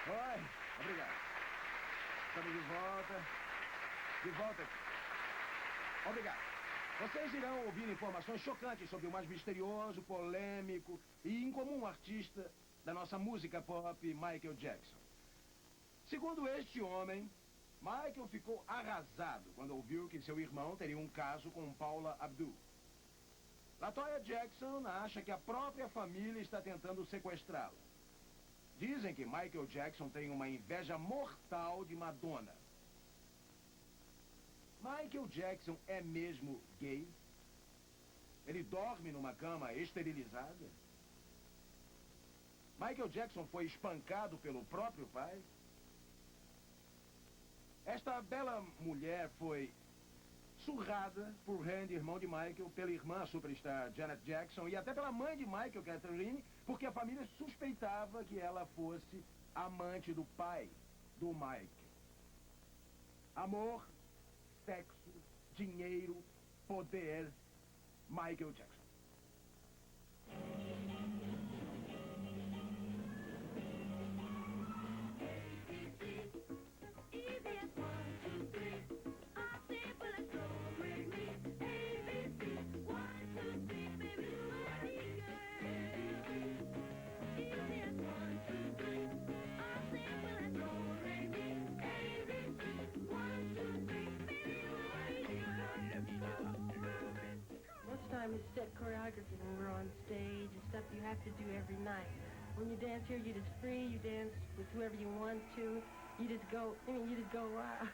Oi, obrigado. Estamos de volta. De volta. Obrigado. Vocês irão ouvir informações chocantes sobre o mais misterioso, polêmico e incomum artista da nossa música pop, Michael Jackson. Segundo este homem, Michael ficou arrasado quando ouviu que seu irmão teria um caso com Paula Abdul. LaToya Jackson acha que a própria família está tentando sequestrá-la. Dizem que Michael Jackson tem uma inveja mortal de Madonna. Michael Jackson é mesmo gay? Ele dorme numa cama esterilizada? Michael Jackson foi espancado pelo próprio pai? Esta bela mulher foi surrada por Randy, irmão de Michael, pela irmã superstar Janet Jackson e até pela mãe de Michael, Catherine, porque a família suspeitava que ela fosse amante do pai do Michael. Amor, sexo, dinheiro, poder, Michael Jackson. Time is set choreography when we're on stage and stuff you have to do every night. When you dance here, you're just free. You dance with whoever you want to. You just go, you just go wild.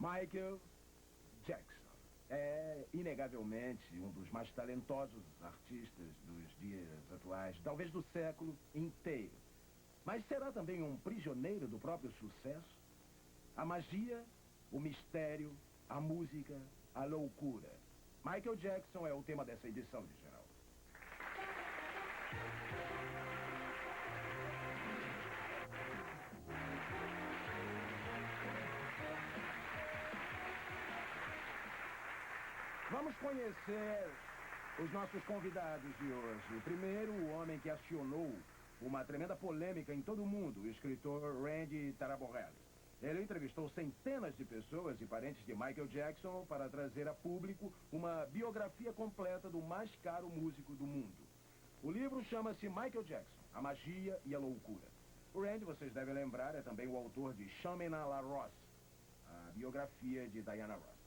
Michael Jackson é, inegavelmente, um dos mais talentosos artistas dos dias atuais, talvez do século inteiro. Mas será também um prisioneiro do próprio sucesso? A magia, o mistério, a música, a loucura. Michael Jackson é o tema dessa edição de Geral. Vamos conhecer os nossos convidados de hoje. Primeiro, o homem que acionou uma tremenda polêmica em todo o mundo, o escritor Randy Taraborrelli. Ele entrevistou centenas de pessoas e parentes de Michael Jackson para trazer a público uma biografia completa do mais caro músico do mundo. O livro chama-se Michael Jackson, a magia e a loucura. O Randy, vocês devem lembrar, é também o autor de Chamena La Ross, a biografia de Diana Ross.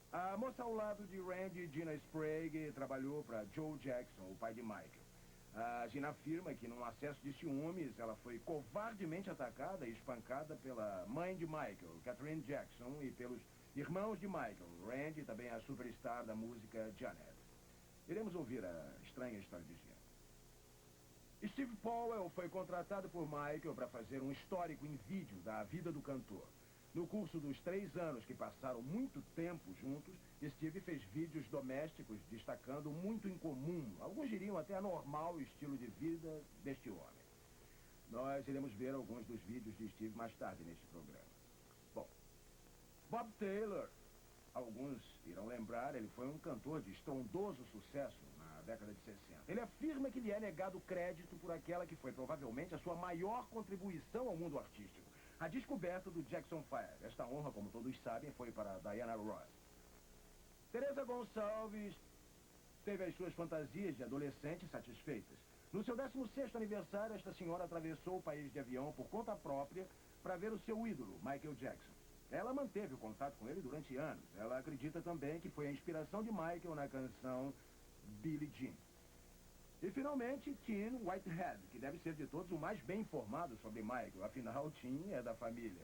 A moça ao lado de Randy, Gina Sprague, trabalhou para Joe Jackson, o pai de Michael. A Gina afirma que, num acesso de ciúmes, ela foi covardemente atacada e espancada pela mãe de Michael, Catherine Jackson, e pelos irmãos de Michael, Randy e também a superstar da música Janet. Iremos ouvir a estranha história de Gina. Steve Powell foi contratado por Michael para fazer um histórico em vídeo da vida do cantor. No curso dos 3 anos que passaram muito tempo juntos, Steve fez vídeos domésticos destacando o muito incomum, alguns diriam até anormal, estilo de vida deste homem. Nós iremos ver alguns dos vídeos de Steve mais tarde neste programa. Bom, Bob Taylor, alguns irão lembrar, ele foi um cantor de estrondoso sucesso na década de 60. Ele afirma que lhe é negado crédito por aquela que foi provavelmente a sua maior contribuição ao mundo artístico. A descoberta do Jackson 5. Esta honra, como todos sabem, foi para Diana Ross. Teresa Gonçalves teve as suas fantasias de adolescente satisfeitas. No seu 16º aniversário, esta senhora atravessou o país de avião por conta própria para ver o seu ídolo, Michael Jackson. Ela manteve o contato com ele durante anos. Ela acredita também que foi a inspiração de Michael na canção Billie Jean. E, finalmente, Tim Whitehead, que deve ser de todos o mais bem informado sobre Michael. Afinal, Tim é da família.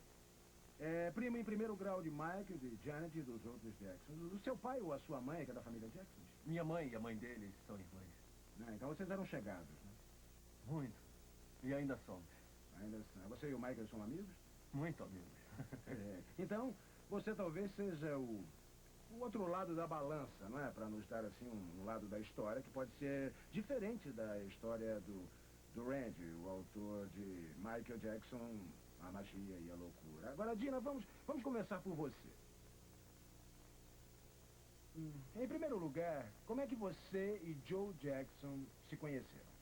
É primo em primeiro grau de Michael, de Janet e dos outros Jacksons. O seu pai ou a sua mãe, que é da família Jackson? Minha mãe e a mãe deles são irmãs. Então vocês eram chegados, né? Muito. E ainda somos. Ainda são. Você e o Michael são amigos? Muito amigos. Então, você talvez seja o outro lado da balança, não é? Para nos dar, assim, um lado da história que pode ser diferente da história do Randy, o autor de Michael Jackson, a magia e a loucura. Agora, Dina, vamos começar por você. Em primeiro lugar, como é que você e Joe Jackson se conheceram?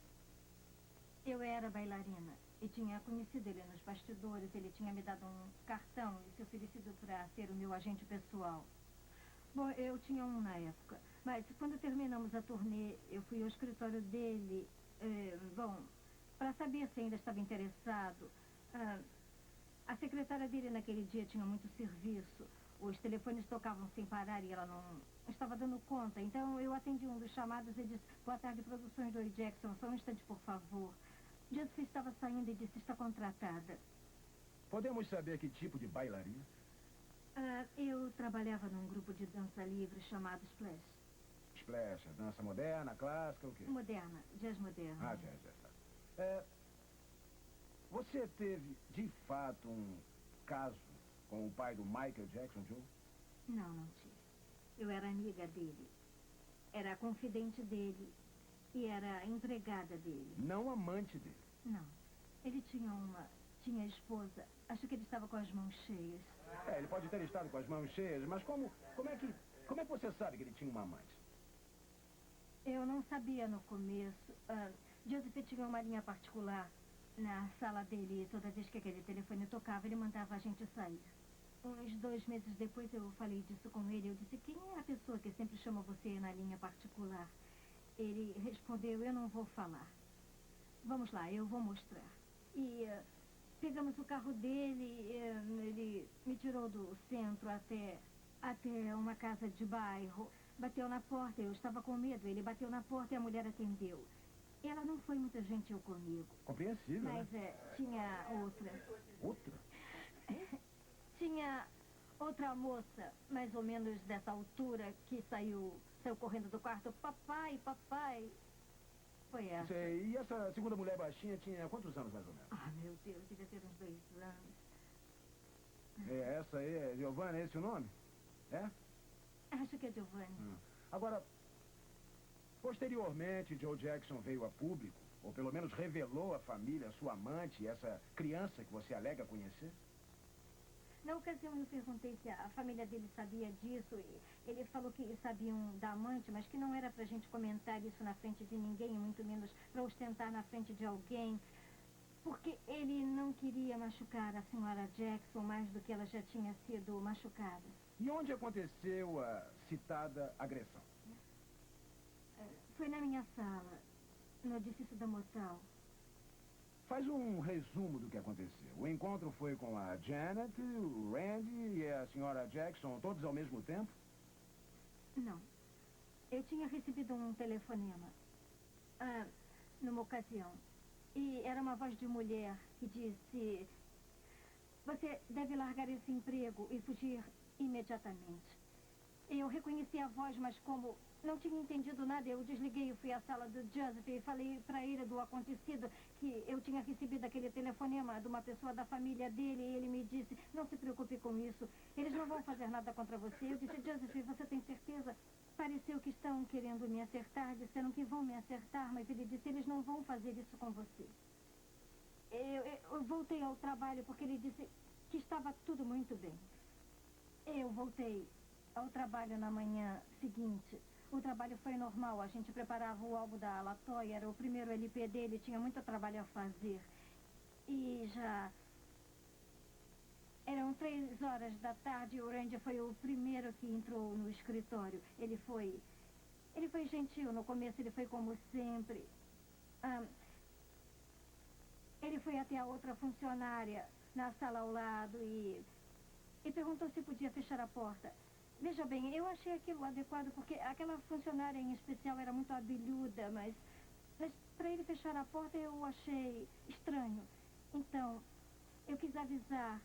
Eu era bailarina e tinha conhecido ele nos bastidores. Ele tinha me dado um cartão e se oferecido para ser o meu agente pessoal. Bom, eu tinha um na época. Mas quando terminamos a turnê, eu fui ao escritório dele, para saber se ainda estava interessado. A secretária dele naquele dia tinha muito serviço. Os telefones tocavam sem parar e ela não estava dando conta. Então eu atendi um dos chamados e disse: "Boa tarde, produções do Jackson, só um instante, por favor." Jessica estava saindo e disse: "Está contratada." Podemos saber que tipo de bailarina? Eu trabalhava num grupo de dança livre chamado Splash. Splash, dança moderna, clássica, o quê? Moderna, jazz moderna. Jazz, tá. Você teve, de fato, um caso com o pai do Michael Jackson, Joe? Não tive. Eu era amiga dele. Era confidente dele. E era empregada dele. Não amante dele? Não. Ele tinha esposa. Acho que ele estava com as mãos cheias. Ele pode ter estado com as mãos cheias, mas como é que você sabe que ele tinha uma amante? Eu não sabia no começo. Joseph tinha uma linha particular na sala dele e toda vez que aquele telefone tocava, ele mandava a gente sair. Uns 2 meses depois eu falei disso com ele. Eu disse: "Quem é a pessoa que sempre chama você na linha particular?" Ele respondeu: "Eu não vou falar." "Vamos lá, eu vou mostrar." E pegamos o carro dele, ele me tirou do centro até uma casa de bairro. Bateu na porta, eu estava com medo. Ele bateu na porta e a mulher atendeu. Ela não foi muito gentil comigo. Compreensível, mas tinha outra. Outra? Tinha outra moça, mais ou menos dessa altura, que saiu correndo do quarto. "Papai, papai." Foi essa. Sei. E essa segunda mulher baixinha tinha quantos anos, mais ou menos? Meu Deus, devia ter uns 2 anos. Essa aí é Giovanna, é esse o nome? É? Acho que é Giovanni. Agora, posteriormente, Joe Jackson veio a público, ou pelo menos revelou à família, a sua amante, essa criança que você alega conhecer? Na ocasião, eu perguntei se a família dele sabia disso. E ele falou que sabiam da amante, mas que não era pra gente comentar isso na frente de ninguém, muito menos pra ostentar na frente de alguém. Porque ele não queria machucar a senhora Jackson mais do que ela já tinha sido machucada. E onde aconteceu a citada agressão? Foi na minha sala, no edifício da Motal. Faz um resumo do que aconteceu. O encontro foi com a Janet, o Randy e a senhora Jackson, todos ao mesmo tempo? Não. Eu tinha recebido um telefonema, numa ocasião. E era uma voz de mulher que disse: "Você deve largar esse emprego e fugir imediatamente." Eu reconheci a voz, mas como não tinha entendido nada, eu desliguei e fui à sala do Joseph e falei para ele do acontecido, que eu tinha recebido aquele telefonema de uma pessoa da família dele, e ele me disse: "Não se preocupe com isso, eles não vão fazer nada contra você." Eu disse: "Joseph, você tem certeza?" Pareceu que estão querendo me acertar, disseram que vão me acertar, mas ele disse: "Eles não vão fazer isso com você." Eu voltei ao trabalho porque ele disse que estava tudo muito bem. Eu voltei ao trabalho na manhã seguinte. O trabalho foi normal, a gente preparava o álbum da Latoya, era o primeiro LP dele, tinha muito trabalho a fazer. E Eram 3 horas da tarde e o Randy foi o primeiro que entrou no escritório. Ele foi gentil. No começo ele foi como sempre. Ele foi até a outra funcionária na sala ao lado e perguntou se podia fechar a porta. Veja bem, eu achei aquilo adequado porque aquela funcionária em especial era muito abelhuda, mas para ele fechar a porta eu achei estranho. Então, eu quis avisar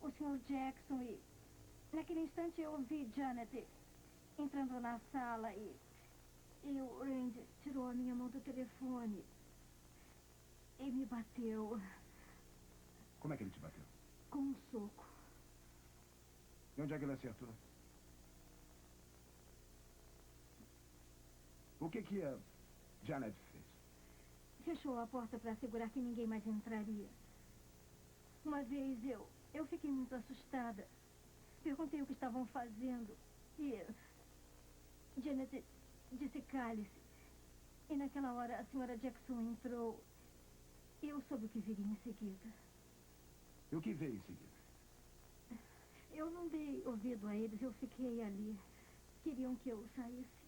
o Sr. Jackson e naquele instante eu ouvi Janet entrando na sala e o Randy tirou a minha mão do telefone e me bateu. Como é que ele te bateu? Com um soco. E onde é que ele acertou? O que a Janet fez? Fechou a porta para assegurar que ninguém mais entraria. Uma vez eu fiquei muito assustada. Perguntei o que estavam fazendo e Janet disse cale-se. E naquela hora a senhora Jackson entrou e eu soube o que viria em seguida. E o que veio em seguida? Eu não dei ouvido a eles, eu fiquei ali. Queriam que eu saísse.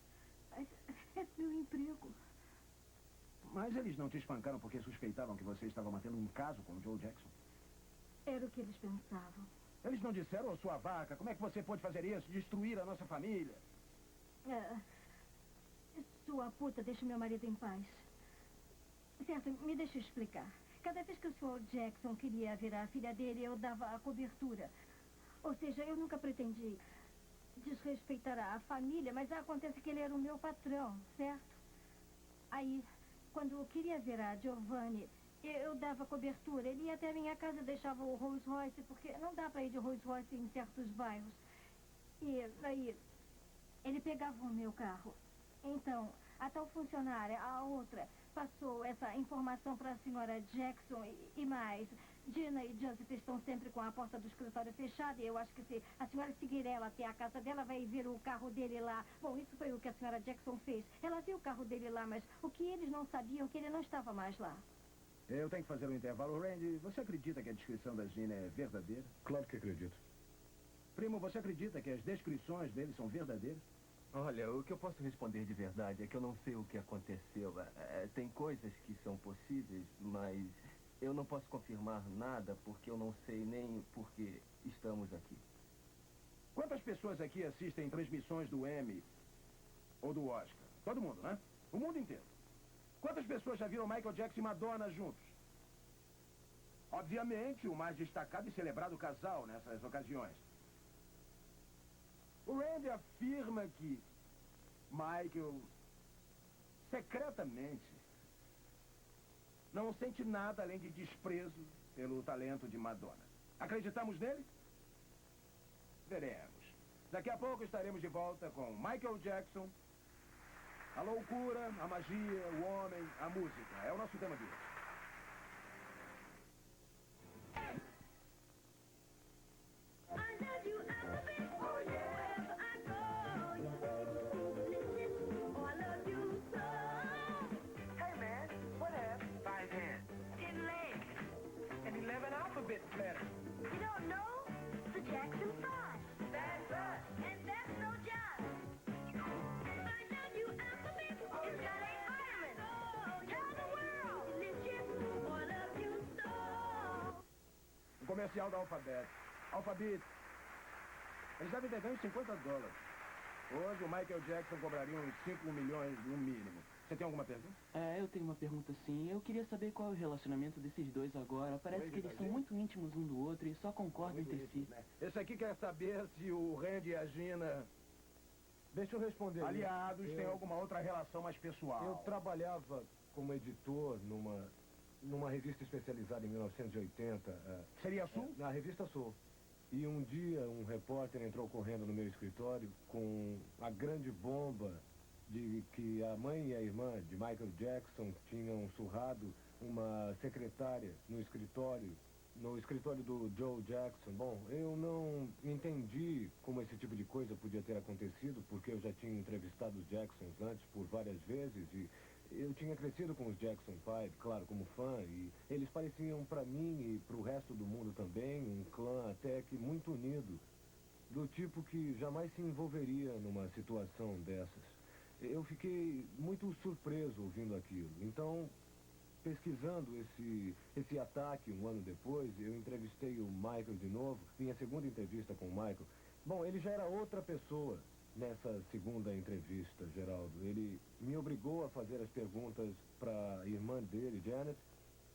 Mas é meu emprego. Mas eles não te espancaram porque suspeitavam que você estava mantendo um caso com o Joe Jackson? Era o que eles pensavam. Eles não disseram, ô sua vaca, como é que você pode fazer isso? Destruir a nossa família? Sua puta, deixa meu marido em paz. Certo, me deixa explicar. Cada vez que o Sr. Jackson queria ver a filha dele, eu dava a cobertura. Ou seja, eu nunca pretendi desrespeitar a família, mas acontece que ele era o meu patrão, certo? Aí, quando eu queria ver a Giovanni, eu dava cobertura. Ele ia até a minha casa e deixava o Rolls Royce, porque não dá para ir de Rolls Royce em certos bairros. E aí, ele pegava o meu carro. Então, a tal funcionária, a outra, passou essa informação para a senhora Jackson e mais. Gina e Joseph estão sempre com a porta do escritório fechada e eu acho que se a senhora seguir ela até a casa dela, vai ver o carro dele lá. Bom, isso foi o que a senhora Jackson fez. Ela viu o carro dele lá, mas o que eles não sabiam é que ele não estava mais lá. Eu tenho que fazer um intervalo. Randy, você acredita que a descrição da Gina é verdadeira? Claro que acredito. Primo, você acredita que as descrições dele são verdadeiras? Olha, o que eu posso responder de verdade é que eu não sei o que aconteceu. Tem coisas que são possíveis, mas eu não posso confirmar nada porque eu não sei nem por que estamos aqui. Quantas pessoas aqui assistem transmissões do Emmy ou do Oscar? Todo mundo, né? O mundo inteiro. Quantas pessoas já viram Michael Jackson e Madonna juntos? Obviamente, o mais destacado e celebrado casal nessas ocasiões. O Randy afirma que Michael, secretamente, não sente nada além de desprezo pelo talento de Madonna. Acreditamos nele? Veremos. Daqui a pouco estaremos de volta com Michael Jackson, a loucura, a magia, o homem, a música. É o nosso tema de hoje. You don't know? The Jackson 5. That's us. And that's no job. I love you, alphabet. It's got 8 vitamins. Tell the world. Delicious. I love you so. O comercial da Alphabet. Alphabet. Eles devem ter ganho $50. Hoje o Michael Jackson cobraria uns 5 milhões no mínimo. Você tem alguma pergunta? Eu tenho uma pergunta sim. Eu queria saber qual é o relacionamento desses dois agora. Parece que eles são muito íntimos um do outro e só concordam entre si. Esse aqui quer saber se o Randy e a Gina, Deixa eu responder. aliados, têm alguma outra relação mais pessoal. Eu trabalhava como editor numa revista especializada em 1980. Seria Sul? Na revista Sul. E um dia um repórter entrou correndo no meu escritório com a grande bomba de que a mãe e a irmã de Michael Jackson tinham surrado uma secretária no escritório do Joe Jackson. Bom, eu não entendi como esse tipo de coisa podia ter acontecido, porque eu já tinha entrevistado os Jacksons antes por várias vezes e Eu tinha crescido com os Jackson 5, claro, como fã, e eles pareciam para mim e para o resto do mundo também um clã até que muito unido, do tipo que jamais se envolveria numa situação dessas. Eu fiquei muito surpreso ouvindo aquilo. Então, pesquisando esse ataque um ano depois, eu entrevistei o Michael de novo, minha segunda entrevista com o Michael. Bom, ele já era outra pessoa nessa segunda entrevista, Geraldo. Ele me obrigou a fazer as perguntas para a irmã dele, Janet,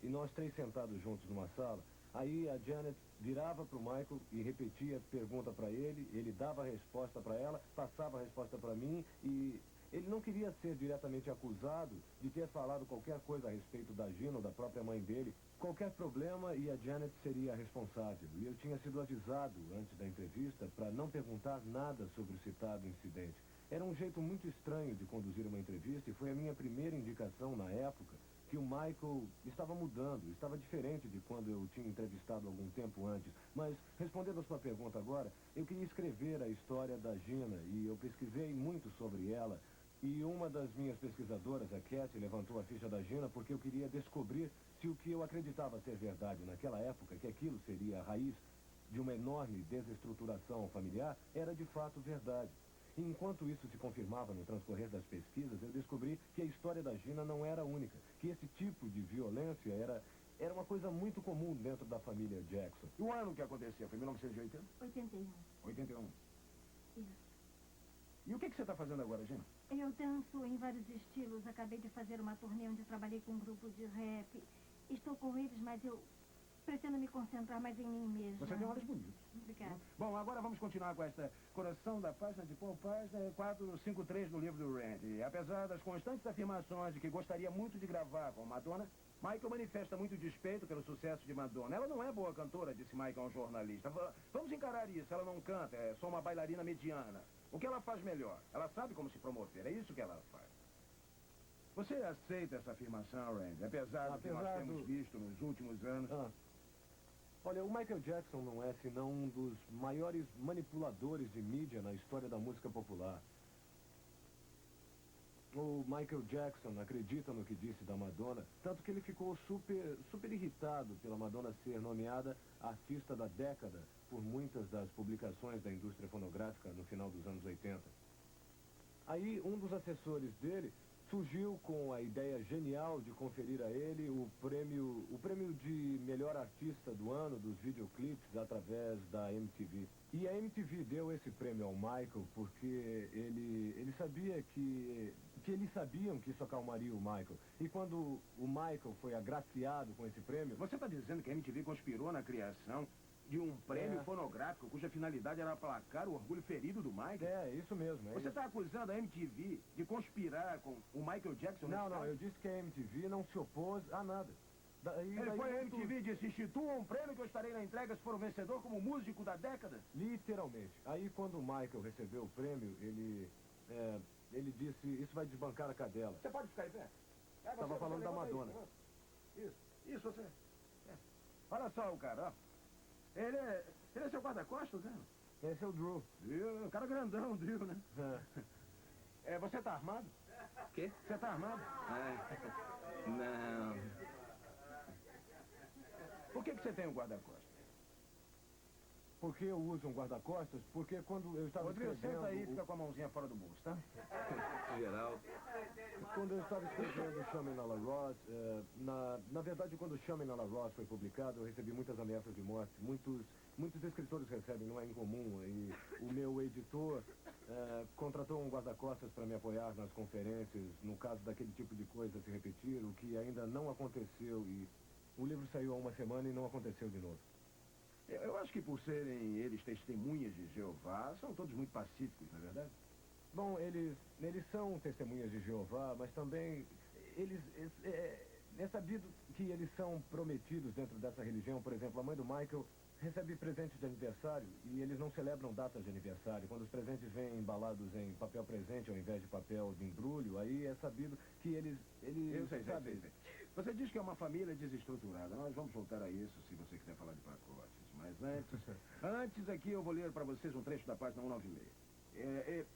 e nós três sentados juntos numa sala. Aí a Janet virava para o Michael e repetia a pergunta para ele dava a resposta para ela, passava a resposta para mim e ele não queria ser diretamente acusado de ter falado qualquer coisa a respeito da Gina ou da própria mãe dele. Qualquer problema e a Janet seria a responsável. E eu tinha sido avisado antes da entrevista para não perguntar nada sobre o citado incidente. Era um jeito muito estranho de conduzir uma entrevista e foi a minha primeira indicação na época que o Michael estava mudando, estava diferente de quando eu tinha entrevistado algum tempo antes. Mas, respondendo a sua pergunta agora, eu queria escrever a história da Gina e eu pesquisei muito sobre ela. E uma das minhas pesquisadoras, a Cat, levantou a ficha da Gina porque eu queria descobrir se o que eu acreditava ser verdade naquela época, que aquilo seria a raiz de uma enorme desestruturação familiar, era de fato verdade. E enquanto isso se confirmava no transcorrer das pesquisas, eu descobri que a história da Gina não era única, que esse tipo de violência era uma coisa muito comum dentro da família Jackson. E o ano que aconteceu? Foi 1980? 81. 81. Isso. E o que você está fazendo agora, Gina? Eu danço em vários estilos. Acabei de fazer uma turnê onde trabalhei com um grupo de rap. Estou com eles, mas eu pretendo me concentrar mais em mim mesma. Você tem olhos bonitos. Obrigada. Bom, agora vamos continuar com esta Coração da Página de Paul, página 453 do livro do Randy. Apesar das constantes afirmações de que gostaria muito de gravar com Madonna, Michael manifesta muito despeito pelo sucesso de Madonna. Ela não é boa cantora, disse Michael a um jornalista. Vamos encarar isso, ela não canta, é só uma bailarina mediana. O que ela faz melhor? Ela sabe como se promover, é isso que ela faz. Você aceita essa afirmação, Randy? Apesar do que nós temos visto nos últimos anos... Olha, o Michael Jackson não é senão um dos maiores manipuladores de mídia na história da música popular. O Michael Jackson acredita no que disse da Madonna, tanto que ele ficou super irritado pela Madonna ser nomeada artista da década por muitas das publicações da indústria fonográfica no final dos anos 80. Aí um dos assessores dele surgiu com a ideia genial de conferir a ele o prêmio de melhor artista do ano dos videoclipes através da MTV. E a MTV deu esse prêmio ao Michael porque ele sabia que eles sabiam que isso acalmaria o Michael. E quando o Michael foi agraciado com esse prêmio... Você está dizendo que a MTV conspirou na criação de um prêmio fonográfico cuja finalidade era aplacar o orgulho ferido do Michael? É, isso mesmo. Você está acusando a MTV de conspirar com o Michael Jackson? Não, eu disse que a MTV não se opôs a nada. Ele foi a MTV e disse, institua um prêmio que eu estarei na entrega se for o vencedor como músico da década? Literalmente. Aí quando o Michael recebeu o prêmio, ele disse, isso vai desbancar a cadela. Você pode ficar em pé? Estava falando da Madonna. Isso, você. Olha só o cara, ó. Ele é seu guarda-costas, né? Esse é o Drew. O cara grandão, Drew, né? Você tá armado? Quê? Você tá armado? Não. Por que você tem um guarda-costas? Por que eu uso um guarda-costas? Porque quando eu estava Rodrigo, escrevendo... senta aí e fica com a mãozinha fora do bolso, tá? Geral. Quando eu estava escrevendo Shamin' La Ross, na verdade, quando Shamin' La Ross foi publicado, eu recebi muitas ameaças de morte. Muitos escritores recebem, não é incomum. E o meu editor contratou um guarda-costas para me apoiar nas conferências, no caso daquele tipo de coisa se repetir, o que ainda não aconteceu. E o livro saiu há uma semana e não aconteceu de novo. Eu acho que por serem eles testemunhas de Jeová, são todos muito pacíficos, não é verdade? Bom, eles são testemunhas de Jeová, mas também é sabido que eles são prometidos dentro dessa religião. Por exemplo, a mãe do Michael recebe presentes de aniversário e eles não celebram datas de aniversário. Quando os presentes vêm embalados em papel presente ao invés de papel de embrulho, aí é sabido que eles Eu sei. sabem. Você diz que é uma família desestruturada. Nós vamos voltar a isso se você quiser falar de pacotes. Mas antes aqui eu vou ler para vocês um trecho da página 196.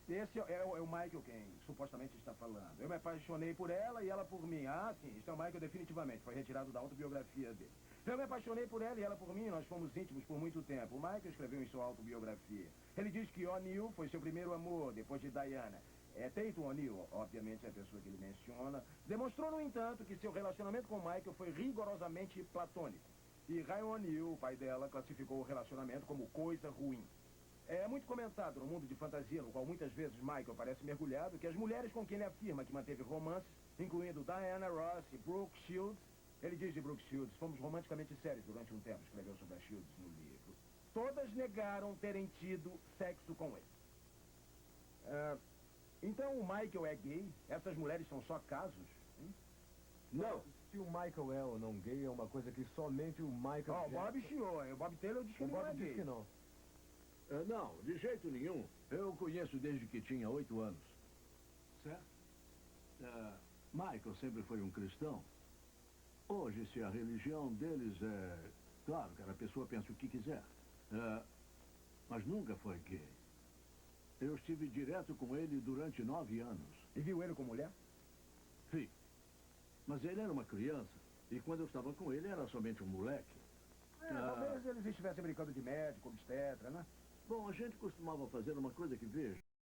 Esse é o Michael quem supostamente está falando. Eu me apaixonei por ela e ela por mim. Ah, sim, este é o Michael definitivamente. Foi retirado da autobiografia dele. Eu me apaixonei por ela e ela por mim. Nós fomos íntimos por muito tempo. O Michael escreveu em sua autobiografia. Ele diz que O'Neill foi seu primeiro amor, depois de Diana. Tatum O'Neill, obviamente é a pessoa que ele menciona, demonstrou, no entanto, que seu relacionamento com Michael foi rigorosamente platônico. E Ryan O'Neill, o pai dela, classificou o relacionamento como coisa ruim. É muito comentado no mundo de fantasia, no qual muitas vezes Michael parece mergulhado, que as mulheres com quem ele afirma que manteve romances, incluindo Diana Ross e Brooke Shields, ele diz de Brooke Shields, fomos romanticamente sérios durante um tempo, escreveu sobre a Shields no livro. Todas negaram terem tido sexo com ele. Então o Michael é gay? Essas mulheres são só casos? Não. Se o Michael é ou não gay é uma coisa que somente o Michael... O Bob chiou, hein? O Bob Taylor diz que ele não é gay. Diz que não. Não, de jeito nenhum. Eu o conheço desde que tinha 8 anos. Certo? Michael sempre foi um cristão. Hoje, se a religião deles é... Claro, cada pessoa pensa o que quiser. Mas nunca foi gay. Eu estive direto com ele durante 9 anos. E viu ele com mulher? Vi. Mas ele era uma criança. E quando eu estava com ele, era somente um moleque. Talvez eles estivessem brincando de médico, obstetra, né? Bom, a gente costumava fazer uma coisa que, veja,